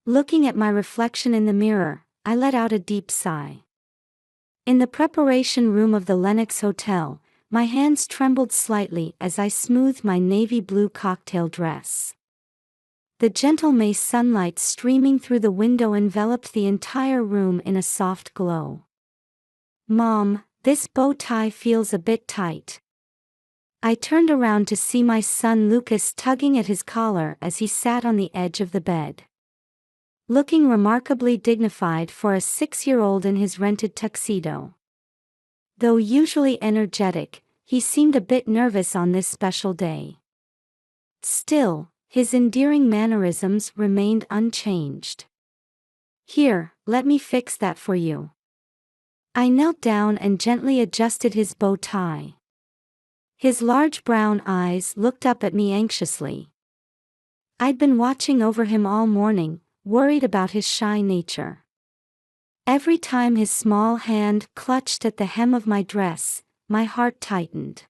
Looking at my reflection in the mirror, I let out a deep sigh. In the preparation room of the Lenox Hotel, my hands trembled slightly as I smoothed my navy blue cocktail dress. The gentle May sunlight streaming through the window enveloped the entire room in a soft glow. "Mom, this bow tie feels a bit tight." I turned around to see my son Lucas tugging at his collar as he sat on the edge of the bed. Looking remarkably dignified for a 6-year-old in his rented tuxedo. Though usually energetic, he seemed a bit nervous on this special day. Still, his endearing mannerisms remained unchanged. "Here, let me fix that for you." I knelt down and gently adjusted his bow tie. His large brown eyes looked up at me anxiously. I'd been watching over him all morning, worried about his shy nature. Every time his small hand clutched at the hem of my dress, my heart tightened.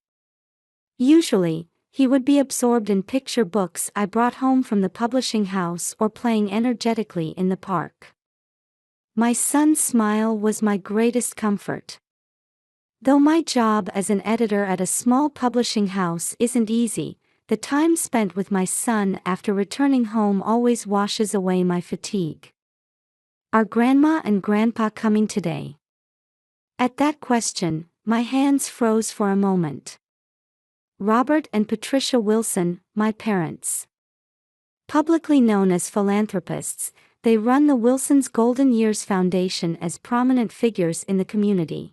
Usually, he would be absorbed in picture books I brought home from the publishing house or playing energetically in the park. My son's smile was my greatest comfort. Though my job as an editor at a small publishing house isn't easy, the time spent with my son after returning home always washes away my fatigue. "Are Grandma and Grandpa coming today?" At that question, my hands froze for a moment. Robert and Patricia Wilson, my parents. Publicly known as philanthropists, they run the Wilson's Golden Years Foundation as prominent figures in the community.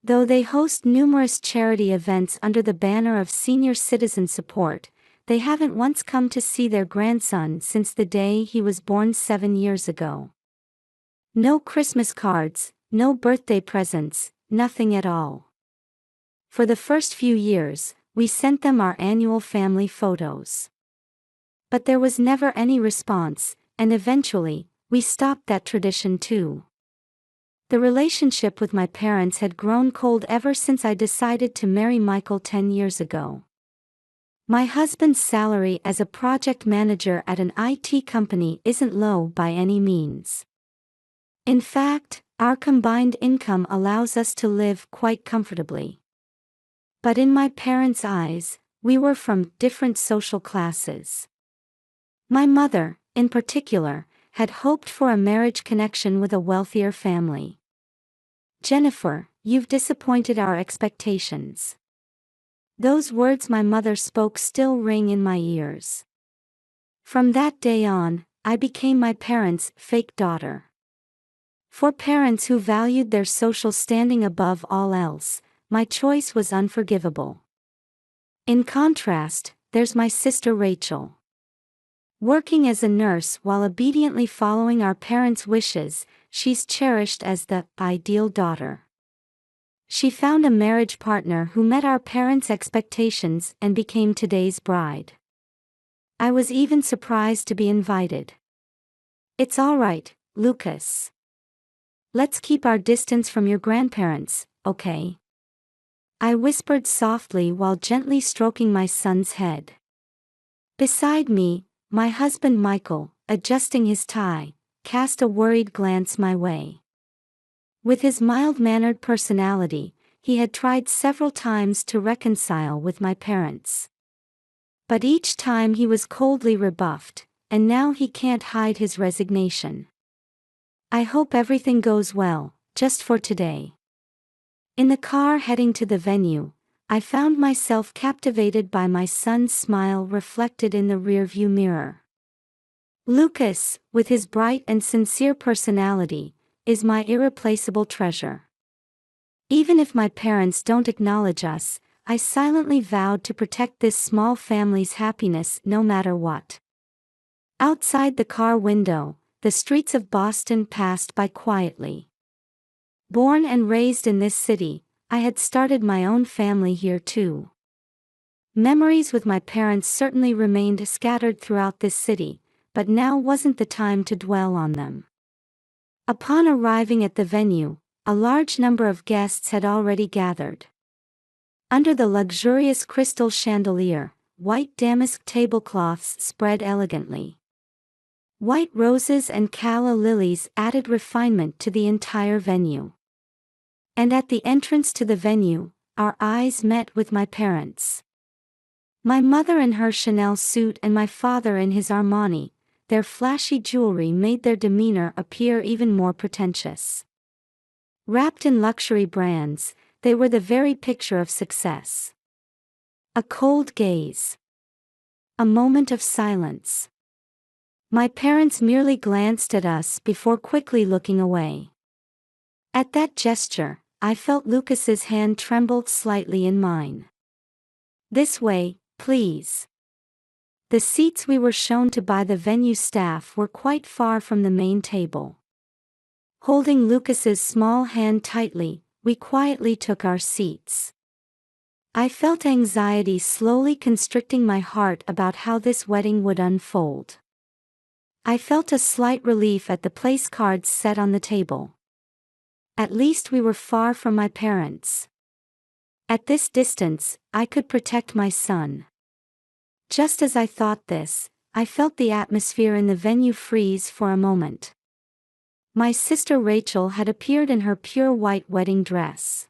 Though they host numerous charity events under the banner of senior citizen support, they haven't once come to see their grandson since the day he was born 7 years ago. No Christmas cards, no birthday presents, nothing at all. For the first few years, we sent them our annual family photos. But there was never any response, and eventually, we stopped that tradition too. The relationship with my parents had grown cold ever since I decided to marry Michael 10 years ago. My husband's salary as a project manager at an IT company isn't low by any means. In fact, our combined income allows us to live quite comfortably. But in my parents' eyes, we were from different social classes. My mother, in particular, had hoped for a marriage connection with a wealthier family. "Jennifer, you've disappointed our expectations." Those words my mother spoke still ring in my ears. From that day on, I became my parents' fake daughter. For parents who valued their social standing above all else, my choice was unforgivable. In contrast, there's my sister Rachel. Working as a nurse while obediently following our parents' wishes, she's cherished as the ideal daughter. She found a marriage partner who met our parents' expectations and became today's bride. I was even surprised to be invited. "It's all right, Lucas. Let's keep our distance from your grandparents, okay?" I whispered softly while gently stroking my son's head. Beside me, my husband Michael, adjusting his tie, cast a worried glance my way. With his mild-mannered personality, he had tried several times to reconcile with my parents. But each time he was coldly rebuffed, and now he can't hide his resignation. "I hope everything goes well, just for today." In the car heading to the venue, I found myself captivated by my son's smile reflected in the rearview mirror. Lucas, with his bright and sincere personality, is my irreplaceable treasure. Even if my parents don't acknowledge us, I silently vowed to protect this small family's happiness no matter what. Outside the car window, the streets of Boston passed by quietly. Born and raised in this city, I had started my own family here too. Memories with my parents certainly remained scattered throughout this city, but now wasn't the time to dwell on them. Upon arriving at the venue, a large number of guests had already gathered. Under the luxurious crystal chandelier, white damask tablecloths spread elegantly. White roses and calla lilies added refinement to the entire venue. And at the entrance to the venue, our eyes met with my parents. My mother in her Chanel suit and my father in his Armani. Their flashy jewelry made their demeanor appear even more pretentious. Wrapped in luxury brands, they were the very picture of success. A cold gaze. A moment of silence. My parents merely glanced at us before quickly looking away. At that gesture, I felt Lucas's hand tremble slightly in mine. "This way, please." The seats we were shown to by the venue staff were quite far from the main table. Holding Lucas's small hand tightly, we quietly took our seats. I felt anxiety slowly constricting my heart about how this wedding would unfold. I felt a slight relief at the place cards set on the table. At least we were far from my parents. At this distance, I could protect my son. Just as I thought this, I felt the atmosphere in the venue freeze for a moment. My sister Rachel had appeared in her pure white wedding dress.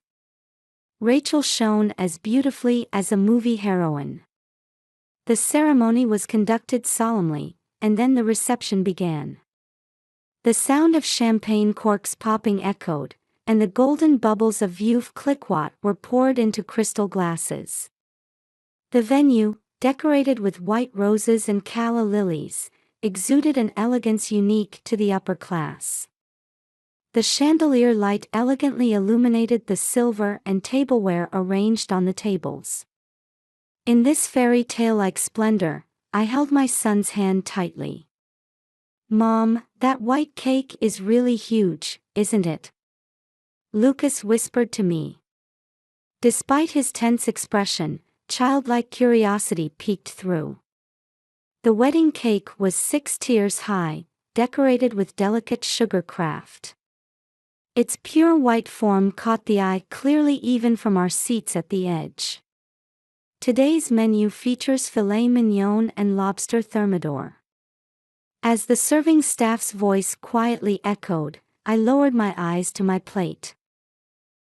Rachel shone as beautifully as a movie heroine. The ceremony was conducted solemnly, and then the reception began. The sound of champagne corks popping echoed, and the golden bubbles of Veuve Clicquot were poured into crystal glasses. The venue, decorated with white roses and calla lilies, exuded an elegance unique to the upper class. The chandelier light elegantly illuminated the silver and tableware arranged on the tables. In this fairy tale-like splendor, I held my son's hand tightly. "Mom, that white cake is really huge, isn't it?" Lucas whispered to me. Despite his tense expression, childlike curiosity peeked through. The wedding cake was 6 tiers high, decorated with delicate sugar craft. Its pure white form caught the eye clearly even from our seats at the edge. Today's menu features filet mignon and lobster thermidor. As the serving staff's voice quietly echoed, I lowered my eyes to my plate.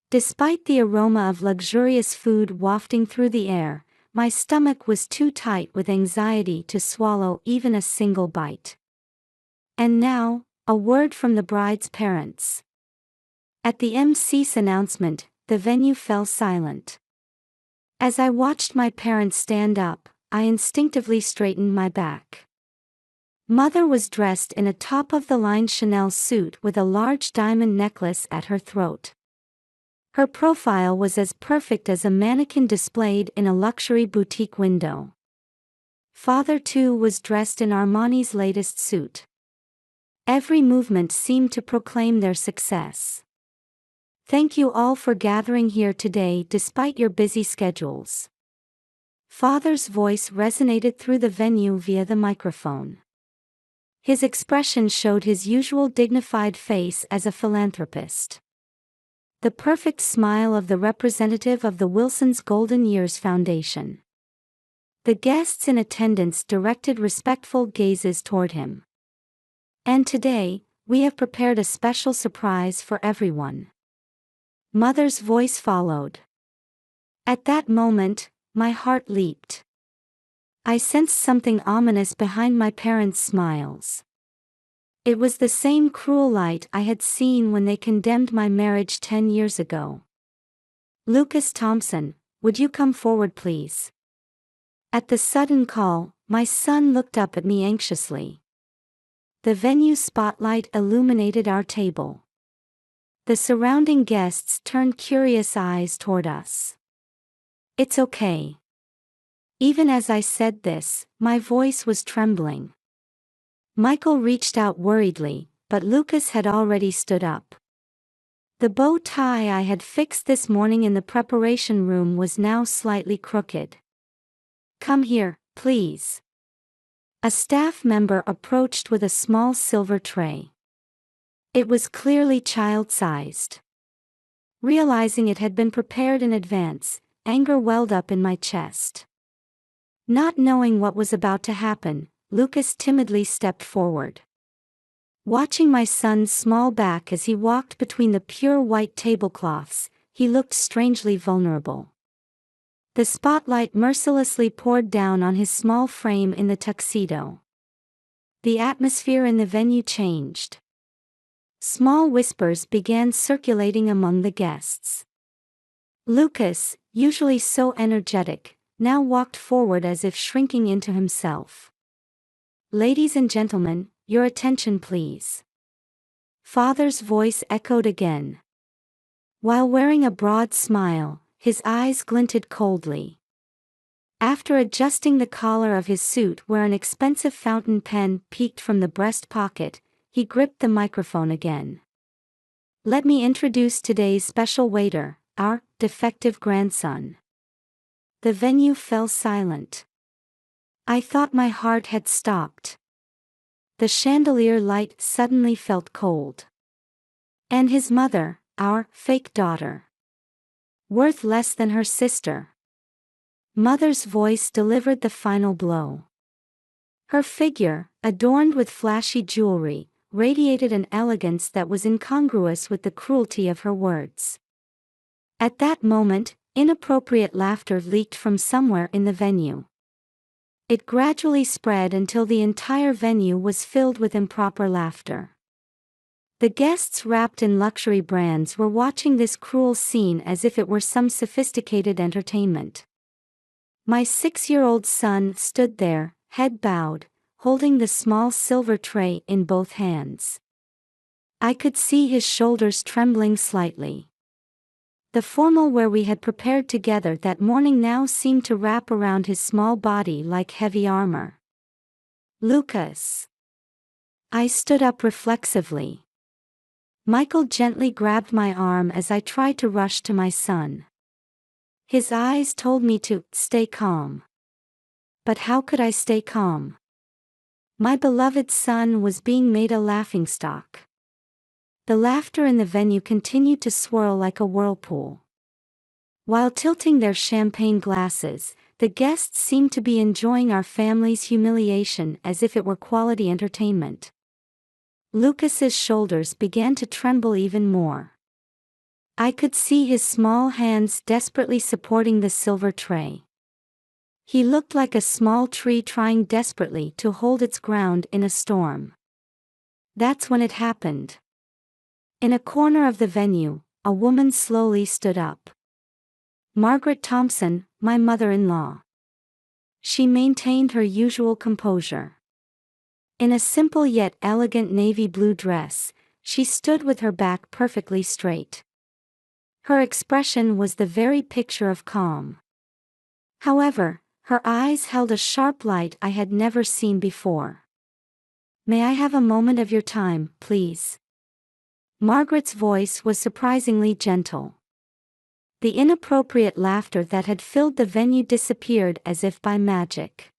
Despite the aroma of luxurious food wafting through the air, my stomach was too tight with anxiety to swallow even a single bite. And now, a word from the bride's parents. At the MC's announcement, the venue fell silent. As I watched my parents stand up, I instinctively straightened my back. Mother was dressed in a top-of-the-line Chanel suit with a large diamond necklace at her throat. Her profile was as perfect as a mannequin displayed in a luxury boutique window. Father too was dressed in Armani's latest suit. Every movement seemed to proclaim their success. "Thank you all for gathering here today despite your busy schedules." Father's voice resonated through the venue via the microphone. His expression showed his usual dignified face as a philanthropist. The perfect smile of the representative of the Wilson's Golden Years Foundation. The guests in attendance directed respectful gazes toward him. "And today, we have prepared a special surprise for everyone." Mother's voice followed. At that moment, my heart leaped. I sensed something ominous behind my parents' smiles. It was the same cruel light I had seen when they condemned my marriage 10 years ago. "Lucas Thompson, would you come forward please?" At the sudden call, my son looked up at me anxiously. The venue's spotlight illuminated our table. The surrounding guests turned curious eyes toward us. "It's okay." Even as I said this, my voice was trembling. Michael reached out worriedly, but Lucas had already stood up. The bow tie I had fixed this morning in the preparation room was now slightly crooked. "Come here, please." A staff member approached with a small silver tray. It was clearly child-sized. Realizing it had been prepared in advance, anger welled up in my chest. Not knowing what was about to happen, Lucas timidly stepped forward. Watching my son's small back as he walked between the pure white tablecloths, he looked strangely vulnerable. The spotlight mercilessly poured down on his small frame in the tuxedo. The atmosphere in the venue changed. Small whispers began circulating among the guests. Lucas, usually so energetic, now walked forward as if shrinking into himself. "Ladies and gentlemen, your attention please." Father's voice echoed again. While wearing a broad smile, his eyes glinted coldly. After adjusting the collar of his suit where an expensive fountain pen peeked from the breast pocket, he gripped the microphone again. "Let me introduce today's special waiter, our defective grandson." The venue fell silent. I thought my heart had stopped. The chandelier light suddenly felt cold. "And his mother, our fake daughter. Worth less than her sister." Mother's voice delivered the final blow. Her figure, adorned with flashy jewelry, radiated an elegance that was incongruous with the cruelty of her words. At that moment, inappropriate laughter leaked from somewhere in the venue. It gradually spread until the entire venue was filled with improper laughter. The guests wrapped in luxury brands were watching this cruel scene as if it were some sophisticated entertainment. My 6-year-old son stood there, head bowed, holding the small silver tray in both hands. I could see his shoulders trembling slightly. The formal wear we had prepared together that morning now seemed to wrap around his small body like heavy armor. "Lucas." I stood up reflexively. Michael gently grabbed my arm as I tried to rush to my son. His eyes told me to stay calm. But how could I stay calm? My beloved son was being made a laughingstock. The laughter in the venue continued to swirl like a whirlpool. While tilting their champagne glasses, the guests seemed to be enjoying our family's humiliation as if it were quality entertainment. Lucas's shoulders began to tremble even more. I could see his small hands desperately supporting the silver tray. He looked like a small tree trying desperately to hold its ground in a storm. That's when it happened. In a corner of the venue, a woman slowly stood up. Margaret Thompson, my mother-in-law. She maintained her usual composure. In a simple yet elegant navy blue dress, she stood with her back perfectly straight. Her expression was the very picture of calm. However, her eyes held a sharp light I had never seen before. "May I have a moment of your time, please?" Margaret's voice was surprisingly gentle. The inappropriate laughter that had filled the venue disappeared as if by magic.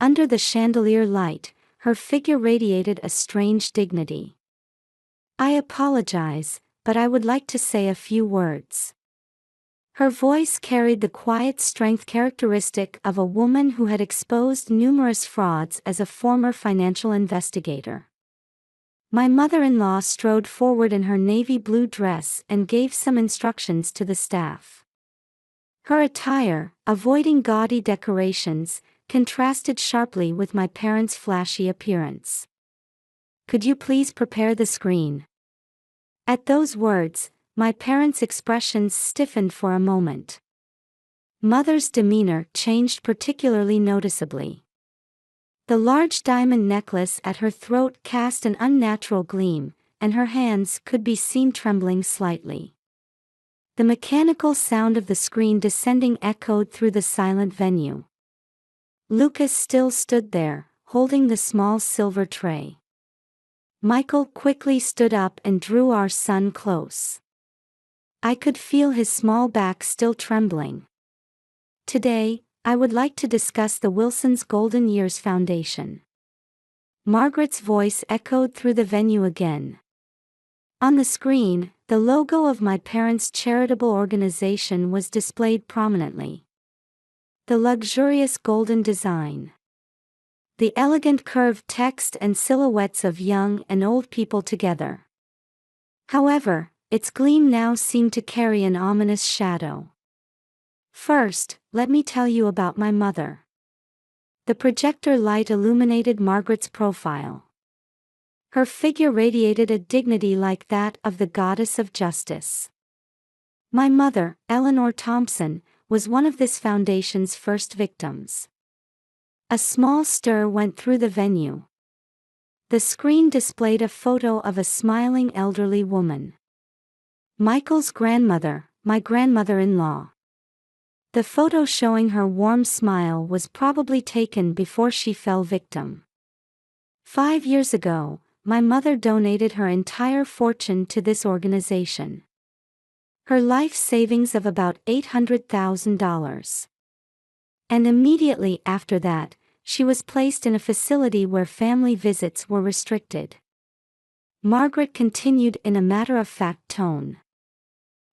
Under the chandelier light, her figure radiated a strange dignity. "I apologize, but I would like to say a few words." Her voice carried the quiet strength characteristic of a woman who had exposed numerous frauds as a former financial investigator. My mother-in-law strode forward in her navy blue dress and gave some instructions to the staff. Her attire, avoiding gaudy decorations, contrasted sharply with my parents' flashy appearance. "Could you please prepare the screen?" At those words, my parents' expressions stiffened for a moment. Mother's demeanor changed particularly noticeably. The large diamond necklace at her throat cast an unnatural gleam, and her hands could be seen trembling slightly. The mechanical sound of the screen descending echoed through the silent venue. Lucas still stood there, holding the small silver tray. Michael quickly stood up and drew our son close. I could feel his small back still trembling. "Today, I would like to discuss the Wilson's Golden Years Foundation." Margaret's voice echoed through the venue again. On the screen, the logo of my parents' charitable organization was displayed prominently. The luxurious golden design. the elegant curved text and silhouettes of young and old people together. However, its gleam now seemed to carry an ominous shadow. First, let me tell you about my mother. The projector light illuminated Margaret's profile. Her figure radiated a dignity like that of the goddess of justice. My mother, Eleanor Thompson, was one of this foundation's first victims. A small stir went through the venue. The screen displayed a photo of a smiling elderly woman. Michael's grandmother, my grandmother-in-law. The photo showing her warm smile was probably taken before she fell victim. 5 years ago, my mother donated her entire fortune to this organization. Her life savings of about $800,000. And immediately after that, she was placed in a facility where family visits were restricted. Margaret continued in a matter-of-fact tone.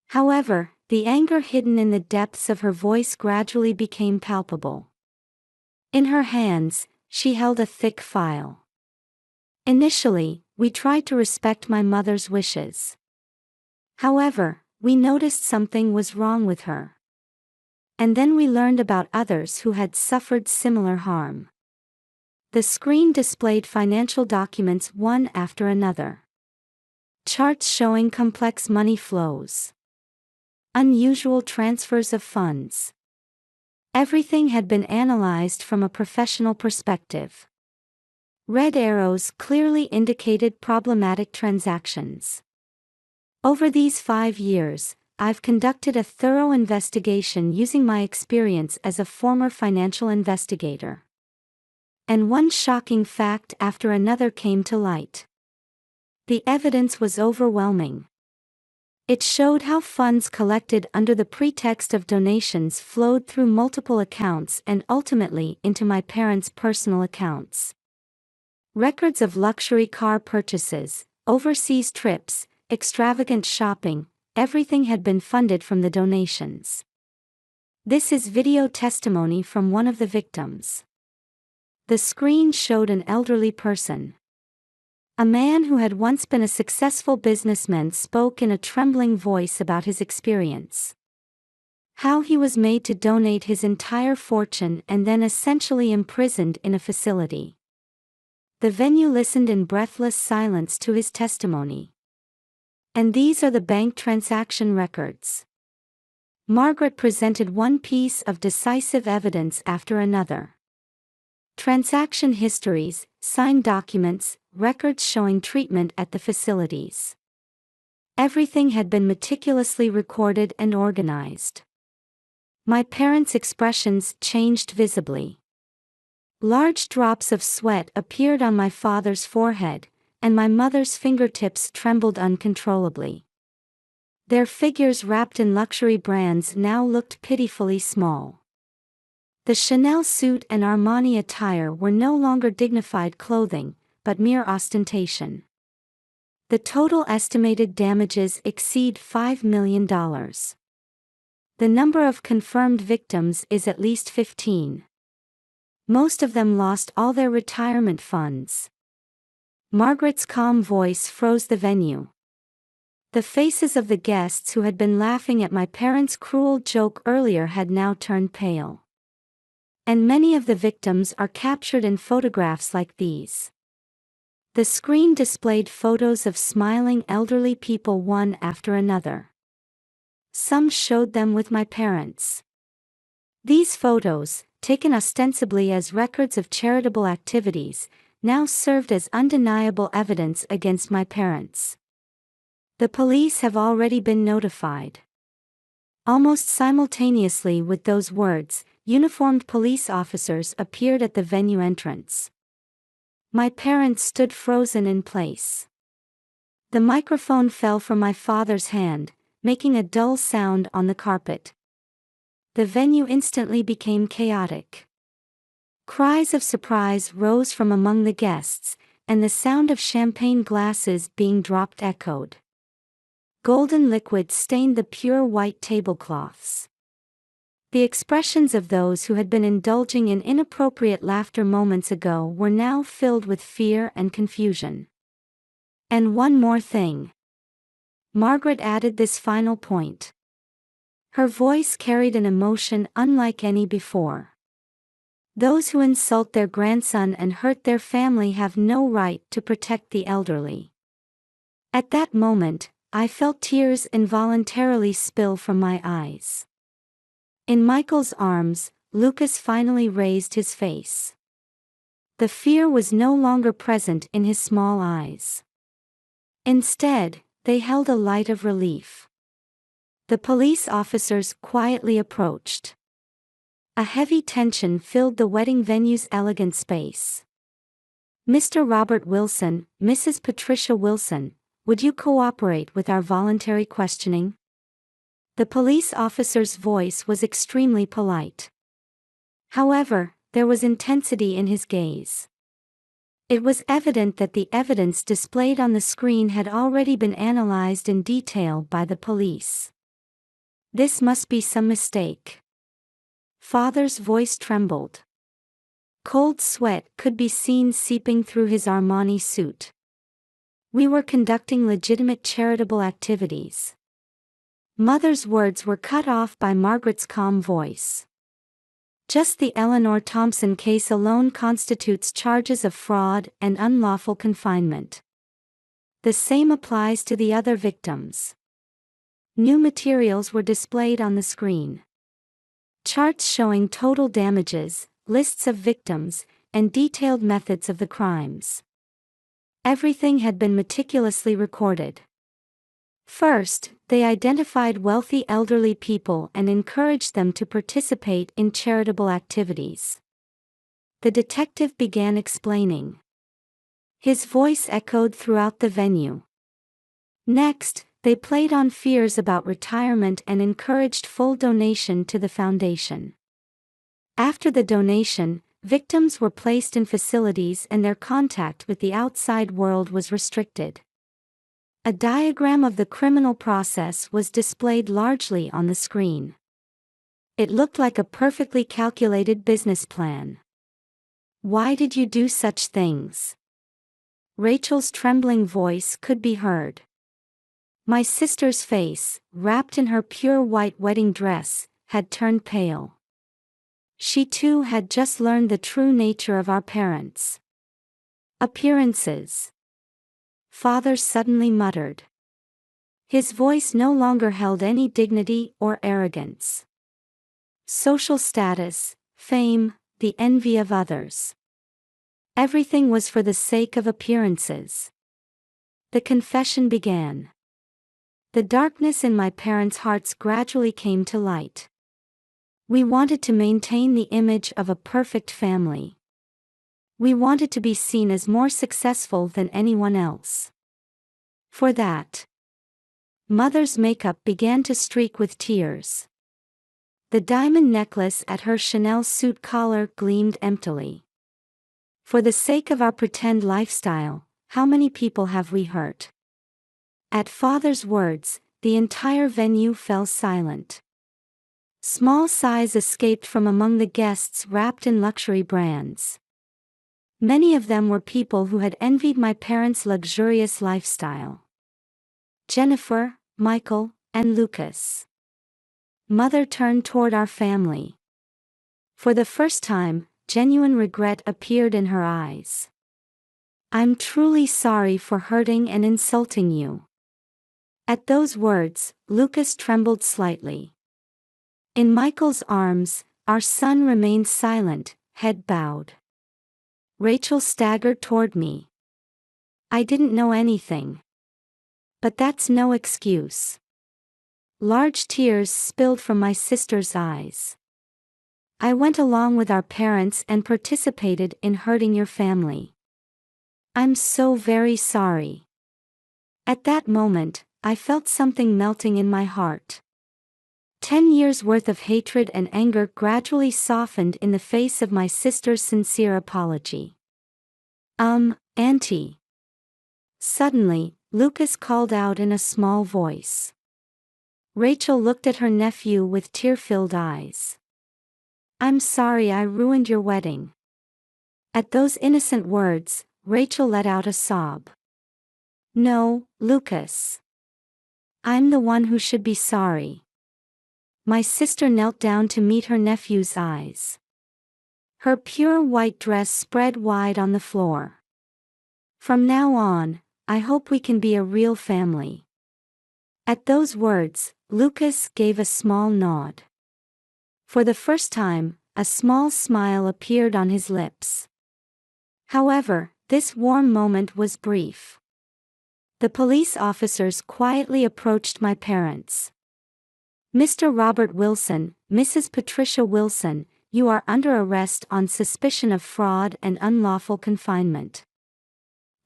However, the anger hidden in the depths of her voice gradually became palpable. In her hands, she held a thick file. Initially, we tried to respect my mother's wishes. However, we noticed something was wrong with her. And then we learned about others who had suffered similar harm. The screen displayed financial documents one after another. Charts showing complex money flows. Unusual transfers of funds. Everything had been analyzed from a professional perspective. Red arrows clearly indicated problematic transactions. Over these 5 years, I've conducted a thorough investigation using my experience as a former financial investigator. And one shocking fact after another came to light. The evidence was overwhelming. It showed how funds collected under the pretext of donations flowed through multiple accounts and ultimately into my parents' personal accounts. Records of luxury car purchases, overseas trips, extravagant shopping, everything had been funded from the donations. This is video testimony from one of the victims. The screen showed an elderly person. A man who had once been a successful businessman spoke in a trembling voice about his experience. How he was made to donate his entire fortune and then essentially imprisoned in a facility. The venue listened in breathless silence to his testimony. And these are the bank transaction records. Margaret presented one piece of decisive evidence after another. Transaction histories, signed documents, records showing treatment at the facilities. Everything had been meticulously recorded and organized. My parents' expressions changed visibly. Large drops of sweat appeared on my father's forehead, and my mother's fingertips trembled uncontrollably. Their figures wrapped in luxury brands now looked pitifully small. The Chanel suit and Armani attire were no longer dignified clothing, but mere ostentation. The total estimated damages exceed $5 million. The number of confirmed victims is at least 15. Most of them lost all their retirement funds. Margaret's calm voice froze the venue. The faces of the guests who had been laughing at my parents' cruel joke earlier had now turned pale. And many of the victims are captured in photographs like these. The screen displayed photos of smiling elderly people one after another. Some showed them with my parents. These photos, taken ostensibly as records of charitable activities, now served as undeniable evidence against my parents. The police have already been notified. Almost simultaneously with those words, uniformed police officers appeared at the venue entrance. My parents stood frozen in place. The microphone fell from my father's hand, making a dull sound on the carpet. The venue instantly became chaotic. Cries of surprise rose from among the guests, and the sound of champagne glasses being dropped echoed. Golden liquid stained the pure white tablecloths. The expressions of those who had been indulging in inappropriate laughter moments ago were now filled with fear and confusion. And one more thing. Margaret added this final point. Her voice carried an emotion unlike any before. Those who insult their grandson and hurt their family have no right to protect the elderly. At that moment, I felt tears involuntarily spill from my eyes. In Michael's arms, Lucas finally raised his face. The fear was no longer present in his small eyes. Instead, they held a light of relief. The police officers quietly approached. A heavy tension filled the wedding venue's elegant space. "Mr. Robert Wilson, Mrs. Patricia Wilson, would you cooperate with our voluntary questioning?" The police officer's voice was extremely polite. However, there was intensity in his gaze. It was evident that the evidence displayed on the screen had already been analyzed in detail by the police. "This must be some mistake." Father's voice trembled. Cold sweat could be seen seeping through his Armani suit. "We were conducting legitimate charitable activities." Mother's words were cut off by Margaret's calm voice. "Just the Eleanor Thompson case alone constitutes charges of fraud and unlawful confinement. The same applies to the other victims." New materials were displayed on the screen. Charts showing total damages, lists of victims, and detailed methods of the crimes. Everything had been meticulously recorded. First, they identified wealthy elderly people and encouraged them to participate in charitable activities. The detective began explaining. His voice echoed throughout the venue. Next, they played on fears about retirement and encouraged full donation to the foundation. After the donation, victims were placed in facilities and their contact with the outside world was restricted. A diagram of the criminal process was displayed largely on the screen. It looked like a perfectly calculated business plan. "Why did you do such things?" Rachel's trembling voice could be heard. My sister's face, wrapped in her pure white wedding dress, had turned pale. She too had just learned the true nature of our parents. "Appearances," Father suddenly muttered. His voice no longer held any dignity or arrogance. "Social status, fame, the envy of others. Everything was for the sake of appearances." The confession began. The darkness in my parents' hearts gradually came to light. We wanted to maintain the image of a perfect family. We wanted to be seen as more successful than anyone else. For that, Mother's makeup began to streak with tears. The diamond necklace at her Chanel suit collar gleamed emptily. "For the sake of our pretend lifestyle, how many people have we hurt?" At Father's words, the entire venue fell silent. Small sighs escaped from among the guests wrapped in luxury brands. Many of them were people who had envied my parents' luxurious lifestyle. Jennifer, Michael, and Lucas. Mother turned toward our family. For the first time, genuine regret appeared in her eyes. "I'm truly sorry for hurting and insulting you." At those words, Lucas trembled slightly. In Michael's arms, our son remained silent, head bowed. Rachel staggered toward me. "I didn't know anything." "But that's no excuse." Large tears spilled from my sister's eyes. "I went along with our parents and participated in hurting your family. I'm so very sorry." At that moment, I felt something melting in my heart. 10 years' worth of hatred and anger gradually softened in the face of my sister's sincere apology. Auntie." Suddenly, Lucas called out in a small voice. Rachel looked at her nephew with tear-filled eyes. I'm sorry I ruined your wedding." At those innocent words, Rachel let out a sob. "No, Lucas. I'm the one who should be sorry." My sister knelt down to meet her nephew's eyes. Her pure white dress spread wide on the floor. "From now on, I hope we can be a real family." At those words, Lucas gave a small nod. For the first time, a small smile appeared on his lips. However, this warm moment was brief. The police officers quietly approached my parents. "Mr. Robert Wilson, Mrs. Patricia Wilson, you are under arrest on suspicion of fraud and unlawful confinement."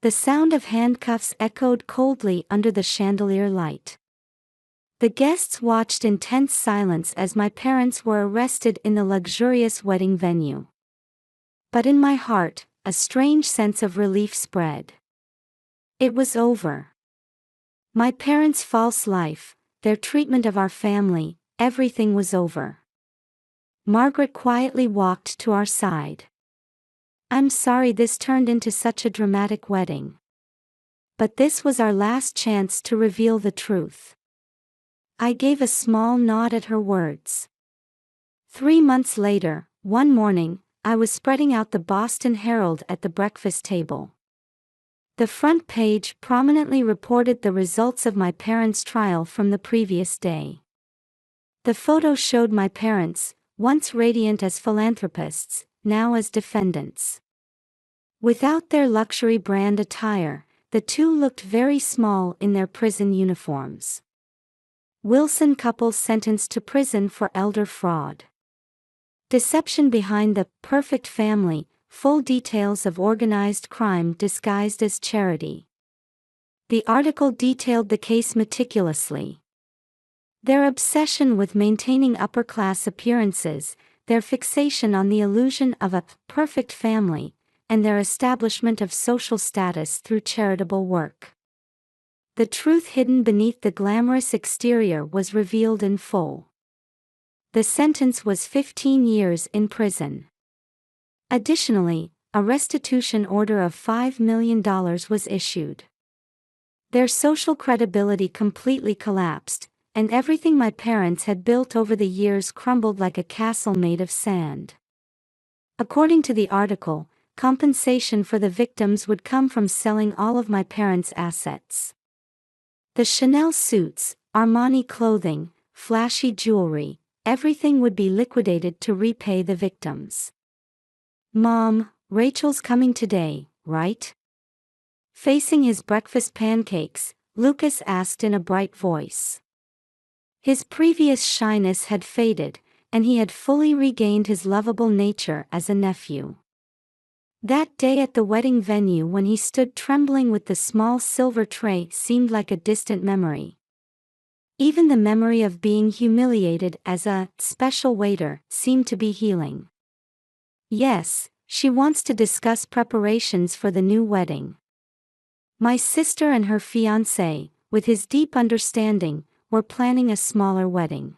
The sound of handcuffs echoed coldly under the chandelier light. The guests watched in tense silence as my parents were arrested in the luxurious wedding venue. But in my heart, a strange sense of relief spread. It was over. My parents' false life, their treatment of our family, everything was over. Margaret quietly walked to our side. "I'm sorry this turned into such a dramatic wedding. But this was our last chance to reveal the truth." I gave a small nod at her words. 3 months later, one morning, I was spreading out the Boston Herald at the breakfast table. The front page prominently reported the results of my parents' trial from the previous day. The photo showed my parents, once radiant as philanthropists, now as defendants. Without their luxury brand attire, the two looked very small in their prison uniforms. Wilson couple sentenced to prison for elder fraud. Deception behind the perfect family, full details of organized crime disguised as charity. The article detailed the case meticulously. Their obsession with maintaining upper-class appearances, their fixation on the illusion of a perfect family, and their establishment of social status through charitable work. The truth hidden beneath the glamorous exterior was revealed in full. The sentence was 15 years in prison. Additionally, a restitution order of $5 million was issued. Their social credibility completely collapsed, and everything my parents had built over the years crumbled like a castle made of sand. According to the article, compensation for the victims would come from selling all of my parents' assets. The Chanel suits, Armani clothing, flashy jewelry, everything would be liquidated to repay the victims. "Mom, Rachel's coming today, right?" Facing his breakfast pancakes, Lucas asked in a bright voice. His previous shyness had faded, and he had fully regained his lovable nature as a nephew. That day at the wedding venue when he stood trembling with the small silver tray seemed like a distant memory. Even the memory of being humiliated as a special waiter seemed to be healing. "Yes, she wants to discuss preparations for the new wedding." My sister and her fiancé, with his deep understanding, were planning a smaller wedding.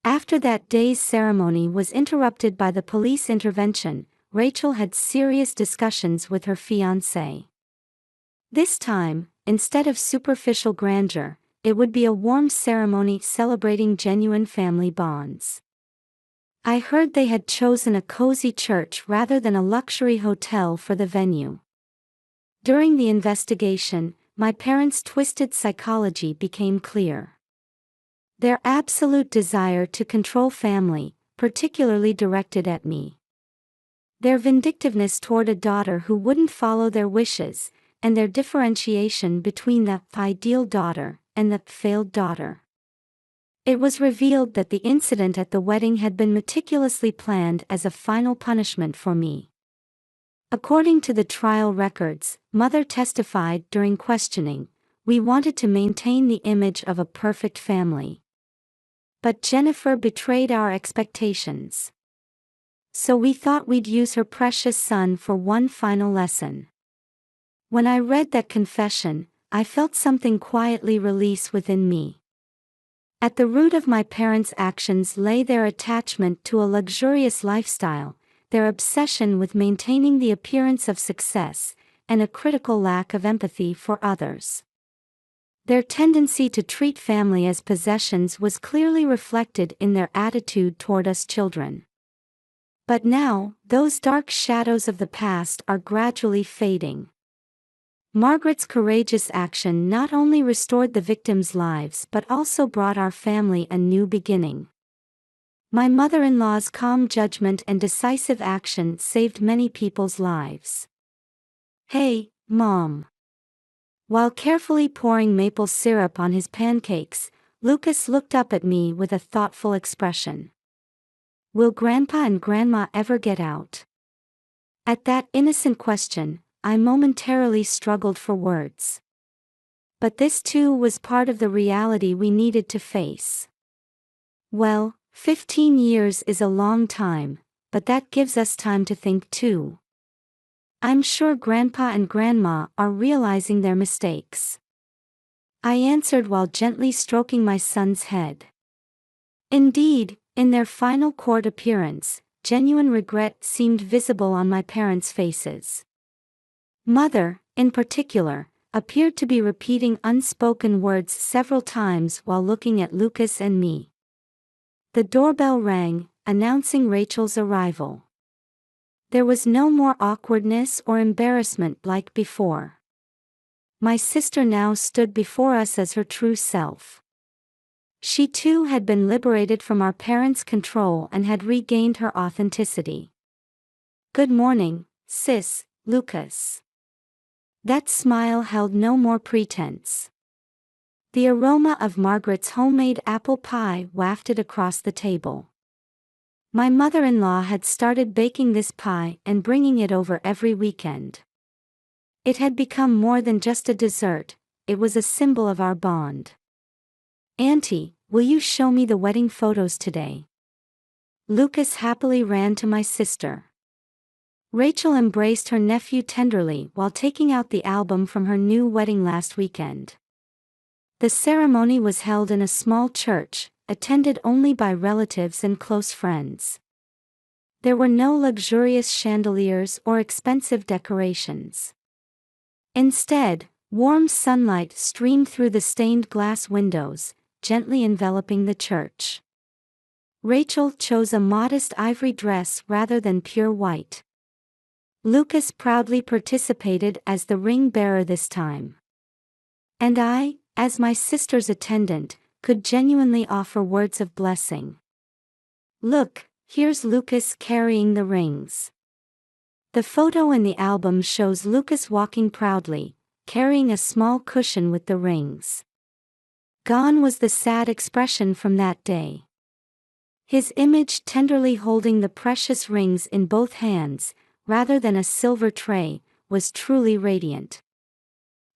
After that day's ceremony was interrupted by the police intervention, Rachel had serious discussions with her fiancé. This time, instead of superficial grandeur, it would be a warm ceremony celebrating genuine family bonds. I heard they had chosen a cozy church rather than a luxury hotel for the venue. During the investigation, my parents' twisted psychology became clear. Their absolute desire to control family, particularly directed at me. Their vindictiveness toward a daughter who wouldn't follow their wishes, and their differentiation between the ideal daughter and the failed daughter. It was revealed that the incident at the wedding had been meticulously planned as a final punishment for me. According to the trial records, Mother testified during questioning, "We wanted to maintain the image of a perfect family. But Jennifer betrayed our expectations. So we thought we'd use her precious son for one final lesson." When I read that confession, I felt something quietly release within me. At the root of my parents' actions lay their attachment to a luxurious lifestyle, their obsession with maintaining the appearance of success, and a critical lack of empathy for others. Their tendency to treat family as possessions was clearly reflected in their attitude toward us children. But now, those dark shadows of the past are gradually fading. Margaret's courageous action not only restored the victims' lives but also brought our family a new beginning. My mother-in-law's calm judgment and decisive action saved many people's lives. "Hey, Mom." While carefully pouring maple syrup on his pancakes, Lucas looked up at me with a thoughtful expression. "Will Grandpa and Grandma ever get out?" At that innocent question, I momentarily struggled for words. But this too was part of the reality we needed to face. Well, 15 years is a long time, but that gives us time to think too. I'm sure Grandpa and Grandma are realizing their mistakes," I answered while gently stroking my son's head. Indeed, in their final court appearance, genuine regret seemed visible on my parents' faces. Mother, in particular, appeared to be repeating unspoken words several times while looking at Lucas and me. The doorbell rang, announcing Rachel's arrival. There was no more awkwardness or embarrassment like before. My sister now stood before us as her true self. She too had been liberated from our parents' control and had regained her authenticity. "Good morning, sis," Lucas. That smile held no more pretense. The aroma of Margaret's homemade apple pie wafted across the table. My mother-in-law had started baking this pie and bringing it over every weekend. It had become more than just a dessert, it was a symbol of our bond. "Auntie, will you show me the wedding photos today?" Lucas happily ran to my sister. Rachel embraced her nephew tenderly while taking out the album from her new wedding last weekend. The ceremony was held in a small church, attended only by relatives and close friends. There were no luxurious chandeliers or expensive decorations. Instead, warm sunlight streamed through the stained glass windows, gently enveloping the church. Rachel chose a modest ivory dress rather than pure white. Lucas proudly participated as the ring bearer this time. And I, as my sister's attendant, could genuinely offer words of blessing. "Look, here's Lucas carrying the rings." The photo in the album shows Lucas walking proudly, carrying a small cushion with the rings. Gone was the sad expression from that day. His image tenderly holding the precious rings in both hands, rather than a silver tray, was truly radiant.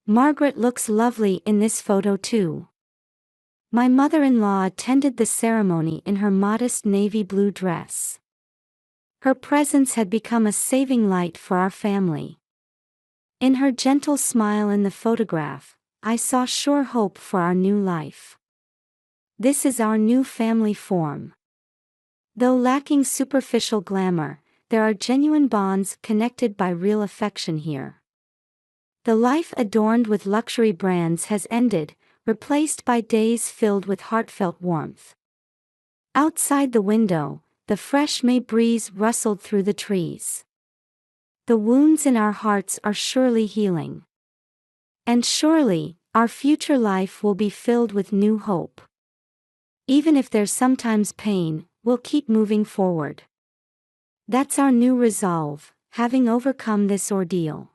Margaret looks lovely in this photo too. My mother-in-law attended the ceremony in her modest navy blue dress. Her presence had become a saving light for our family. In her gentle smile in the photograph, I saw sure hope for our new life. This is our new family form. Though lacking superficial glamour, there are genuine bonds connected by real affection here. The life adorned with luxury brands has ended, replaced by days filled with heartfelt warmth. Outside the window, the fresh May breeze rustled through the trees. The wounds in our hearts are surely healing. And surely, our future life will be filled with new hope. Even if there's sometimes pain, we'll keep moving forward. That's our new resolve, having overcome this ordeal.